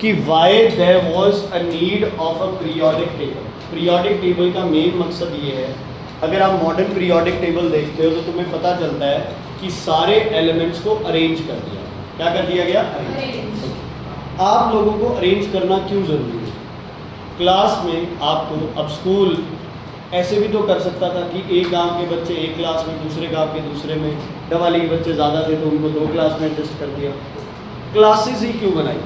कि why there was a need of a periodic table. Periodic table का main मकसद ये है, अगर आप मॉडर्न पीरियोडिक टेबल देखते हो तो तुम्हें पता चलता है कि सारे एलिमेंट्स को अरेंज कर दिया। क्या कर दिया गया? अरेंज। आप लोगों को अरेंज करना क्यों ज़रूरी है? क्लास में आपको, अब स्कूल ऐसे भी तो कर सकता था कि एक गांव के बच्चे एक क्लास में, दूसरे गांव के दूसरे में, डवाली के बच्चे ज़्यादा थे तो उनको 2 क्लास में एडजस्ट कर दिया। क्लासेस ही क्यों बनाई?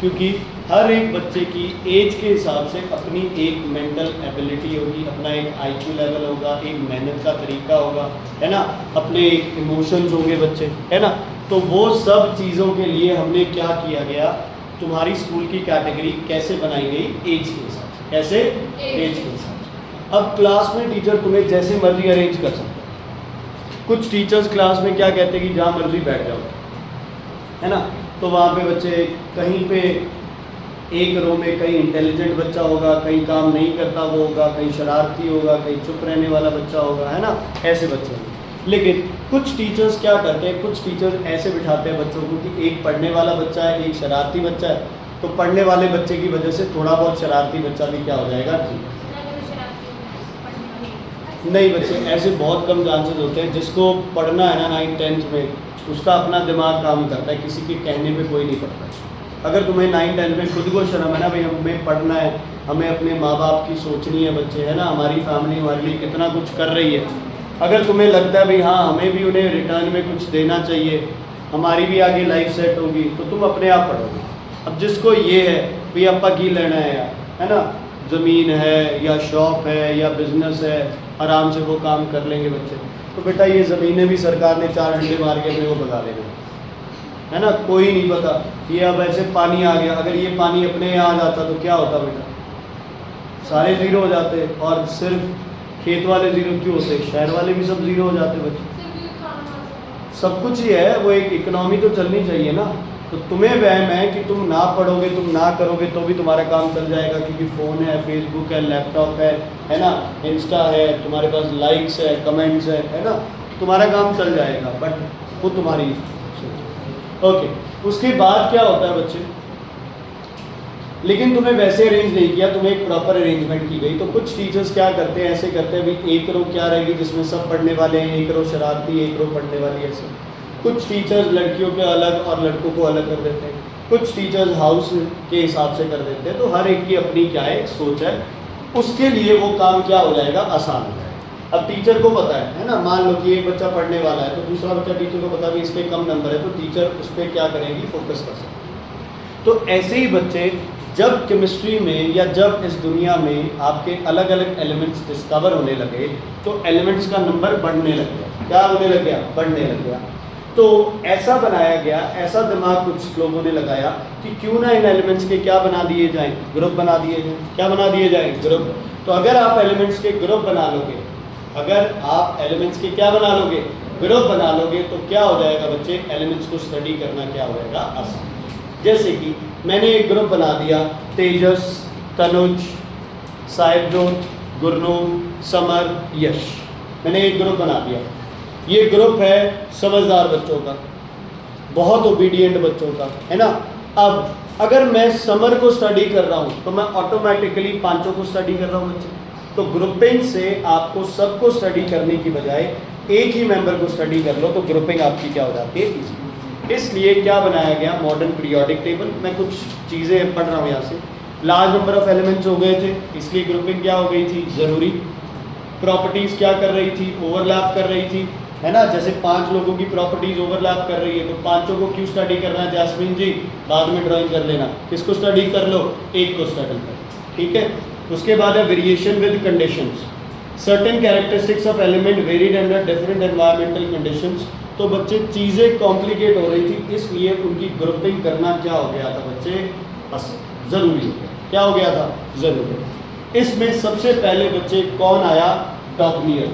क्योंकि हर एक बच्चे की एज के हिसाब से अपनी एक मेंटल एबिलिटी होगी, अपना एक आईक्यू लेवल होगा, एक मेहनत का तरीका होगा, है ना, अपने एक इमोशंस होंगे बच्चे, है ना। तो वो सब चीज़ों के लिए हमने क्या किया गया, तुम्हारी स्कूल की कैटेगरी कैसे बनाई गई? एज के हिसाब से। कैसे? एज के हिसाब से। अब क्लास में टीचर तुम्हें जैसे मर्जी अरेंज कर सकते हैं। कुछ टीचर्स क्लास में क्या कहते हैं कि जहाँ मर्जी बैठ जाओ, है ना। तो वहाँ पे बच्चे कहीं पे एक रो में कहीं इंटेलिजेंट बच्चा होगा, कहीं काम नहीं करता वो होगा, कहीं शरारती होगा, कहीं चुप रहने वाला बच्चा होगा, है ना, ऐसे बच्चे होंगे। लेकिन कुछ टीचर्स क्या करते हैं, कुछ टीचर्स ऐसे बिठाते हैं बच्चों को कि एक पढ़ने वाला बच्चा है, एक शरारती बच्चा है, तो पढ़ने वाले बच्चे की वजह से थोड़ा बहुत शरारती बच्चा भी क्या हो जाएगा? ठीक। नहीं बच्चे, ऐसे बहुत कम चांसेस होते हैं। जिसको पढ़ना है ना 9th 10th में, उसका अपना दिमाग काम करता है, किसी के कहने पे कोई नहीं पढ़ता। अगर तुम्हें 9th 10th में खुद को शर्म है ना भाई, हमें पढ़ना है, हमें अपने माँ बाप की सोचनी है बच्चे, है ना, हमारी फैमिली हमारे लिए कितना कुछ कर रही है, अगर तुम्हें लगता है भाई हाँ हमें भी उन्हें रिटर्न में कुछ देना चाहिए, हमारी भी आगे लाइफ सेट होगी, तो तुम अपने आप पढ़ोगे। अब जिसको ये है भाई आपा की लेना है यार, है ना, ज़मीन है या शॉप है या बिजनेस है, आराम से वो काम कर लेंगे बच्चे, तो बेटा ये ज़मीनें भी सरकार ने 4 डंडे मार के अपने को भगा लेना, है ना। कोई नहीं पता ये अब ऐसे पानी आ गया, अगर ये पानी अपने यहाँ आ जाता तो क्या होता बेटा? सारे ज़ीरो हो जाते। और सिर्फ खेत वाले ज़ीरो क्यों होते? शहर वाले भी सब ज़ीरो हो जाते बच्चे। सब कुछ ही है, वो एक इकोनॉमी तो चलनी चाहिए ना। तो तुम्हें वहम है कि तुम ना पढ़ोगे, तुम ना करोगे तो भी तुम्हारा काम चल जाएगा, क्योंकि फ़ोन है, फेसबुक है, लैपटॉप है ना, इंस्टा है, तुम्हारे पास लाइक्स है, कमेंट्स है ना, तुम्हारा काम चल जाएगा। बट वो तुम्हारी ओके। उसके बाद क्या होता है बच्चे, लेकिन तुम्हें वैसे अरेंज नहीं किया, तुम्हें एक प्रॉपर अरेंजमेंट की गई। तो कुछ टीचर्स क्या करते हैं, ऐसे करते हैं भाई एक रो क्या रहेगी जिसमें सब पढ़ने वाले हैं, एक रो शरारती, एक रो पढ़ने वाली, ऐसे। कुछ टीचर्स लड़कियों के अलग और लड़कों को अलग कर देते हैं, कुछ टीचर्स हाउस के हिसाब से कर देते हैं। तो हर एक की अपनी क्या है, एक सोच है, उसके लिए वो काम क्या हो जाएगा, आसान हो जाएगा। अब टीचर को पता है ना, मान लो कि एक बच्चा पढ़ने वाला है तो दूसरा बच्चा टीचर को पता है इस पर कम नंबर है, तो टीचर उस पर क्या करेगी, फोकस कर सकती है। तो ऐसे ही बच्चे जब केमिस्ट्री में या जब इस दुनिया में आपके अलग अलग एलिमेंट्स डिस्कवर होने लगे तो एलिमेंट्स का नंबर बढ़ने लग गया। क्या होने लग गया? बढ़ने लग गया। तो ऐसा बनाया गया, ऐसा दिमाग कुछ लोगों ने लगाया कि क्यों ना इन एलिमेंट्स के क्या बना दिए जाएं, ग्रुप बना दिए जाएं। क्या बना दिए जाएं? ग्रुप। तो अगर आप एलिमेंट्स के ग्रुप बना लोगे, अगर आप एलिमेंट्स के क्या बना लोगे, ग्रुप बना लोगे, तो क्या हो जाएगा बच्चे, एलिमेंट्स को स्टडी करना क्या हो जाएगा, आसान। जैसे कि मैंने एक ग्रुप बना दिया, तेजस, तनुज, साहिबजोत, गुरनूर, समर, यश। मैंने एक ग्रुप बना दिया। ये ग्रुप है समझदार बच्चों का, बहुत ओबीडिएंट बच्चों का, है ना। अब अगर मैं समर को स्टडी कर रहा हूँ तो मैं ऑटोमेटिकली पांचों को स्टडी कर रहा हूँ बच्चे। तो ग्रुपिंग से आपको सबको स्टडी करने की बजाय एक ही मेंबर को स्टडी कर लो तो ग्रुपिंग आपकी क्या हो जाती है, ईजी। इसलिए क्या बनाया गया, मॉडर्न पीरियोडिक टेबल। मैं कुछ चीज़ें पढ़ रहा हूँ यहाँ से। लार्ज नंबर ऑफ एलिमेंट्स हो गए थे, इसलिए ग्रुपिंग क्या हो गई थी, ज़रूरी। प्रॉपर्टीज़ क्या कर रही थी, ओवरलैप कर रही थी, है ना। जैसे 5 लोगों की प्रॉपर्टीज़ ओवरलैप कर रही है तो पांचों को क्यों स्टडी करना है, जैस्मिन जी बाद में ड्राइंग कर लेना, किसको स्टडी कर लो, एक को स्टडी कर, ठीक है। उसके बाद है variation with conditions. Certain characteristics of element varied under different environmental conditions. तो बच्चे चीज़ें कॉम्प्लिकेट हो रही थी, इसलिए उनकी ग्रुपिंग करना क्या हो गया था बच्चे, ज़रूरी हो गया। क्या हो गया था, ज़रूरी। इसमें सबसे पहले बच्चे कौन आया, डॉपनियर।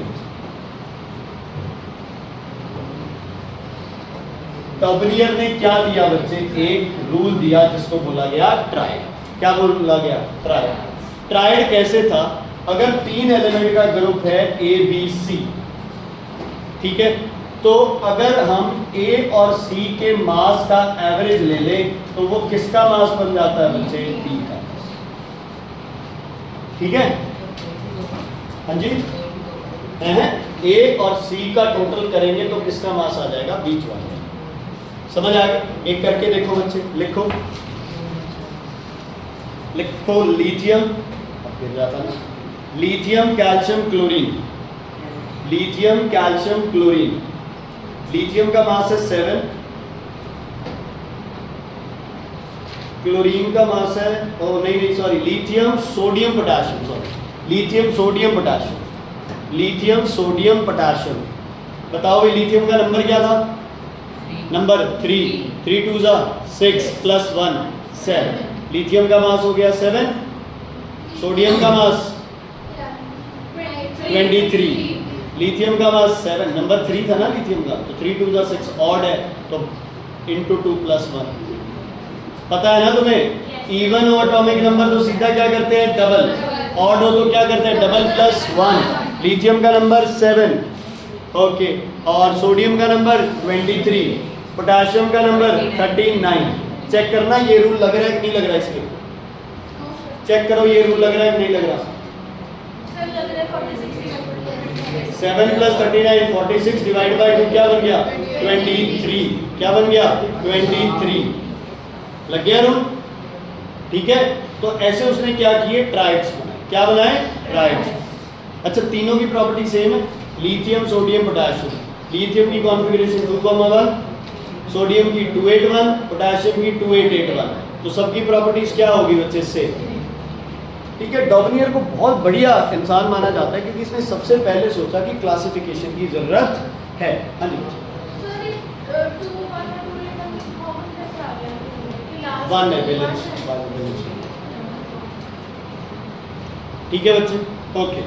डॉपनियर ने क्या दिया बच्चे, एक रूल दिया जिसको बोला गया ट्राइड। क्या बोला गया, ट्राइड। ट्राइड कैसे था, अगर 3 एलिमेंट का ग्रुप है ए बी सी, ठीक है, तो अगर हम A और C के मास का एवरेज ले लें तो वो किसका मास बन जाता है बच्चे? B का। ठीक है, हाँ जी, A और C का टोटल करेंगे तो किसका मास आ जाएगा? बीच वाला। समझ आ गया? एक करके देखो बच्चे, लिखो लिखो लिथियम, अब गिर जाता ना, lithium calcium chlorine, lithium calcium chlorine. Lithium का मास है 7, क्लोरीन का मास है, ओ नहीं sorry, lithium sodium potassium, sorry lithium sodium potassium, lithium sodium potassium. बताओ भाई लिथियम का नंबर क्या था? नंबर 3, 3 2 6 + 1 7। लिथियम का मास हो गया 7, सोडियम का मास 23, लिथियम का मास 7, नंबर 3 था ना लिथियम का, तो 3 2 6 ऑड है तो इंटू 2 + 1। पता है ना तुम्हें? इवन हो एटॉमिक नंबर तो सीधा क्या करते हैं? डबल। ऑड हो तो क्या करते हैं? डबल +1। लिथियम का नंबर 7, ओके, और सोडियम का नंबर 23, पोटेशियम का नंबर 39। चेक करना ये रूल लग रहा है कि नहीं लग रहा है इसके? चेक करो ये रूल लग रहा है कि नहीं लग रहा? 7 + 39 46 डिवाइड बाय 2 क्या बन गया? 23। क्या बन गया? 23। लग गया रूल? ठीक है, तो ऐसे उसने क्या किए? ट्राइड्स बनाए। क्या बनाए? ट्राइड्स। अच्छा, तीनों की प्रॉपर्टी सेम है, लिथियम सोडियम पोटेशियम। लिथियम की कॉन्फ़िगरेशन 2,1, सोडियम की 281, पोटेशियम की 2881। तो सबकी प्रॉपर्टीज क्या होगी बच्चे? से ठीक है। डॉबनियर को बहुत बढ़िया इंसान माना जाता है क्योंकि इसने सबसे पहले सोचा कि क्लासिफिकेशन की जरूरत है। वन है बैलेंस। ठीक है बच्चे, ओके।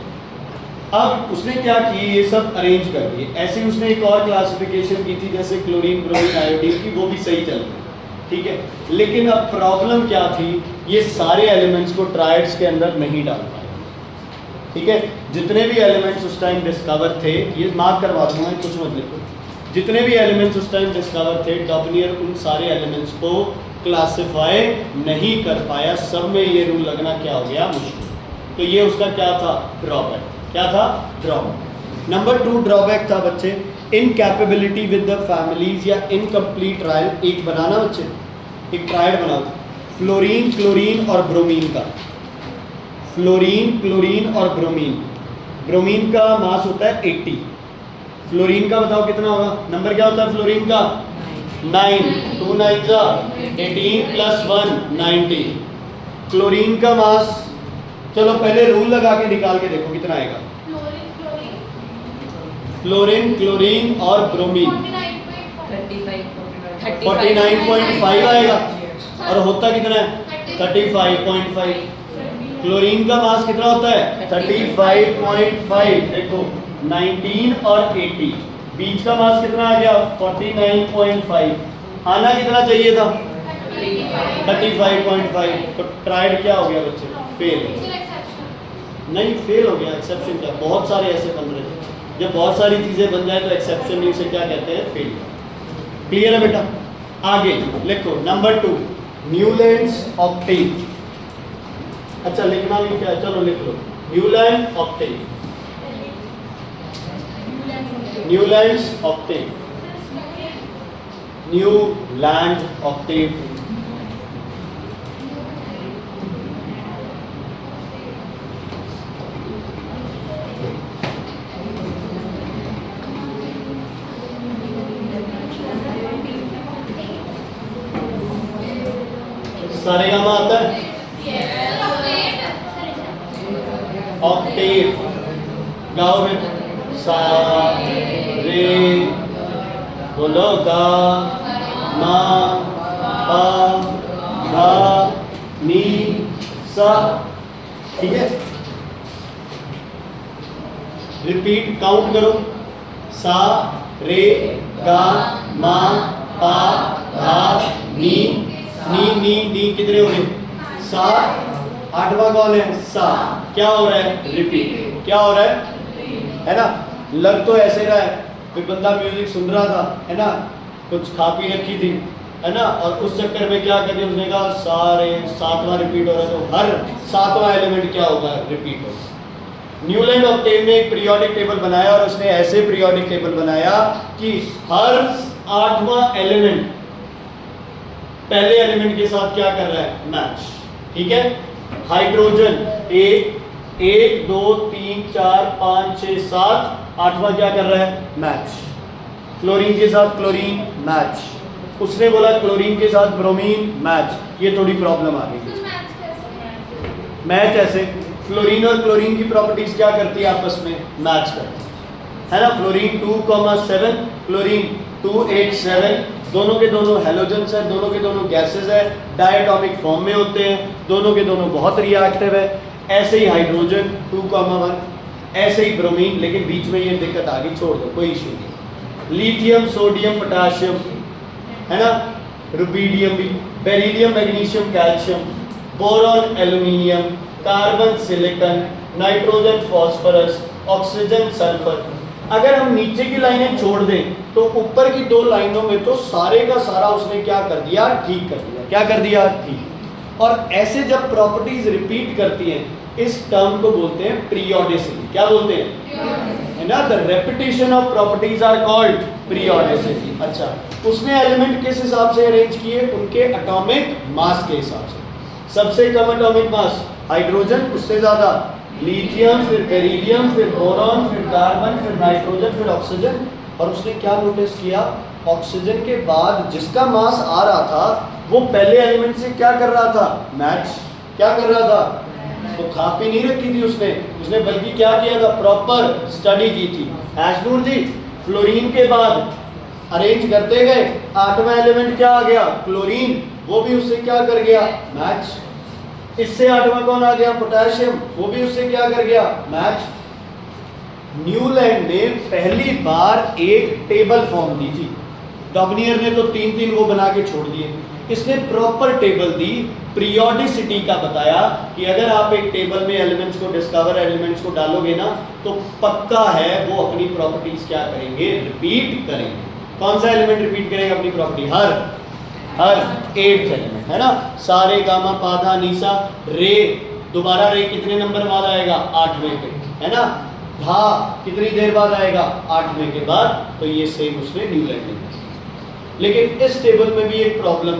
अब उसने क्या किए? ये सब अरेंज कर दिए। ऐसे उसने एक और क्लासिफिकेशन की थी जैसे क्लोरीन, ब्रोमीन, आयोडीन की, वो भी सही चल रही, ठीक है। लेकिन अब प्रॉब्लम क्या थी? ये सारे एलिमेंट्स को ट्राइड्स के अंदर नहीं डाल पाए, ठीक है। जितने भी एलिमेंट्स उस टाइम डिस्कवर थे, ये मार्क करवा दूंगा, कुछ मत लिखो, जितने भी एलिमेंट्स उस टाइम डिस्कवर थे, डॉबनियर उन सारे एलिमेंट्स को क्लासिफाई नहीं कर पाया। सब में ये रूल लगना क्या हो गया? मुश्किल। तो ये उसका क्या था? ड्रॉबैक। क्या था? ड्रॉबैक। नंबर 2 ड्रॉबैक था बच्चे इनकैपेबिलिटी विद द फैमिलीज या इनकम्प्लीट ट्रायल। एक बनाना बच्चे, एक ट्रायड बनाओ, फ्लोरीन, क्लोरीन और ब्रोमीन का। फ्लोरीन, क्लोरीन और ब्रोमीन। ब्रोमीन का मास होता है 80, फ्लोरीन का बताओ कितना होगा? नंबर क्या होता है फ्लोरीन का? 9, 2 9 18 + 1 19। क्लोरीन का मास, चलो पहले रूल लगा के निकाल के देखो कितना आएगा। फ्लोरीन, क्लोरीन और ब्रोमीन 49.5 आएगा, और होता कितना है? 35.5। क्लोरीन का मास कितना होता है? 35.5। देखो 19 और 80, बीच का मास कितना आ गया? 49.5। आना कितना चाहिए था? 35.5। तो ट्राइड क्या हो गया बच्चे? फेल। नहीं, फेल हो गया। एक्सेप्शन क्या? बहुत सारे ऐसे बन रहे थे। जब बहुत सारी चीजें बन जाए तो एक्सेप्शन नहीं, उसे क्या कहते हैं? फेल। क्लियर है बेटा? आगे लिखो नंबर 2 न्यूलैंड्स ऑक्टेव। अच्छा लिखना भी क्या? चलो लिख लो Newland octave. Newlands octave, Newland octave. सारेगामा आता है? ऑक्टेव गाओ में सा रे, बोलो गा मा पा धा नी सा। ठीक है, रिपीट काउंट करो। सा रे गा मा पा धा नी। नी कितने हो गए? 7। 8वां कौन है? सा। क्या हो रहा है? रिपीट। क्या हो रहा है ना? लग तो ऐसे रहा है, फिर बंदा म्यूजिक सुन रहा था, है ना, कुछ खा पी रखी थी, है ना, और उस चक्कर में क्या कर दिया उसने कहा सारे 7वां रिपीट हो रहा है, तो हर 7वां एलिमेंट क्या होगा, रिपीट होगा। न्यूलैंड ऑक्टेव ने एक पीरियोडिक टेबल बनाया और उसने ऐसे पीरियोडिक टेबल बनाया कि हर 8वां एलिमेंट पहले एलिमेंट के साथ क्या कर रहा है, मैच। ठीक है, हाइड्रोजन 1 2 3 4 5 6 7, 8वां क्या कर रहा है, मैच। क्लोरीन के साथ क्लोरीन, मैच। उसने बोला क्लोरीन के साथ ब्रोमीन, मैच। ये थोड़ी प्रॉब्लम आ गई। मैच ऐसे, फ्लोरीन और क्लोरीन की प्रॉपर्टीज क्या करती है, आपस में मैच करती है ना। फ्लोरीन 2,7, क्लोरीन 2,8,7, दोनों के दोनों हेलोजेंस है, दोनों के दोनों गैसेस है, डायटॉमिक फॉर्म में होते हैं, दोनों के दोनों बहुत रिएक्टिव है। ऐसे ही हाइड्रोजन 2,1, ऐसे ही ब्रोमीन, लेकिन बीच में ये दिक्कत आ गई, छोड़ दो, कोई इशू नहीं। लिथियम, सोडियम, पोटाशियम, है ना, रुबीडियम भी, beryllium, magnesium, calcium, boron, aluminium, carbon, silicon, nitrogen, phosphorus, oxygen, sulphur. अगर हम नीचे की लाइनें छोड़ दें तो ऊपर की 2 लाइनों में तो सारे का सारा उसने क्या कर दिया, ठीक कर दिया। क्या कर दिया, ठीक। और ऐसे जब प्रॉपर्टीज रिपीट करती हैं, इस टर्म को बोलते हैं पीरियोडिसिटी। क्या बोलते हैं, है ना, the repetition of properties are called periodicity. अच्छा, उसने एलिमेंट किस हिसाब से अरेंज किए, उनके एटॉमिक मास के हिसाब से। सबसे कम एटॉमिक मास हाइड्रोजन, उससे ज्यादा लिथियम, फिर बेरिलियम, फिर बोरॉन, फिर कार्बन, फिर नाइट्रोजन, फिर ऑक्सीजन। और उसने क्या नोटिस किया, ऑक्सीजन के बाद जिसका मास आ रहा था वो पहले एलिमेंट से क्या कर रहा था, मैच। क्या कर रहा था, तो खा पी नहीं रखी थी उसने बल्कि क्या किया था, प्रॉपर स्टडी की थी। हैशनूर जी, फ्लोरीन के बाद अरेंज करते गए, 8वां एलिमेंट क्या आ गया, क्लोरीन, वो भी उससे क्या कर गया, मैच। इससे 8वां कौन आ गया, पोटेशियम, वो भी उससे क्या कर गया, मैच। न्यूलैंड ने पहली बार एक टेबल फॉर्म दी थी, डॉबनियर ने तो 3 वो बना के छोड़ दिए। इसने प्रॉपर टेबल दी, पीरियोडिसिटी का बताया कि अगर आप एक टेबल में एलिमेंट्स को डिस्कवर एलिमेंट्स को डालोगे ना, तो पक्का है वो अपनी प्रॉपर्टीज क्या करेंगे, रिपीट करेंगे। कौन सा एलिमेंट रिपीट करेगा अपनी प्रॉपर्टी, हर 8th एलिमेंट, है ना। सारे गामा पाधा नीसा रे, दोबारा रे कितने नंबर बाद आएगा, 8वें पे, है ना। धा कितनी देर बाद आएगा, 8वें के बाद। तो ये सेम उसने न्यूलैंड ने। लेकिन इस टेबल में भी एक प्रॉब्लम थी।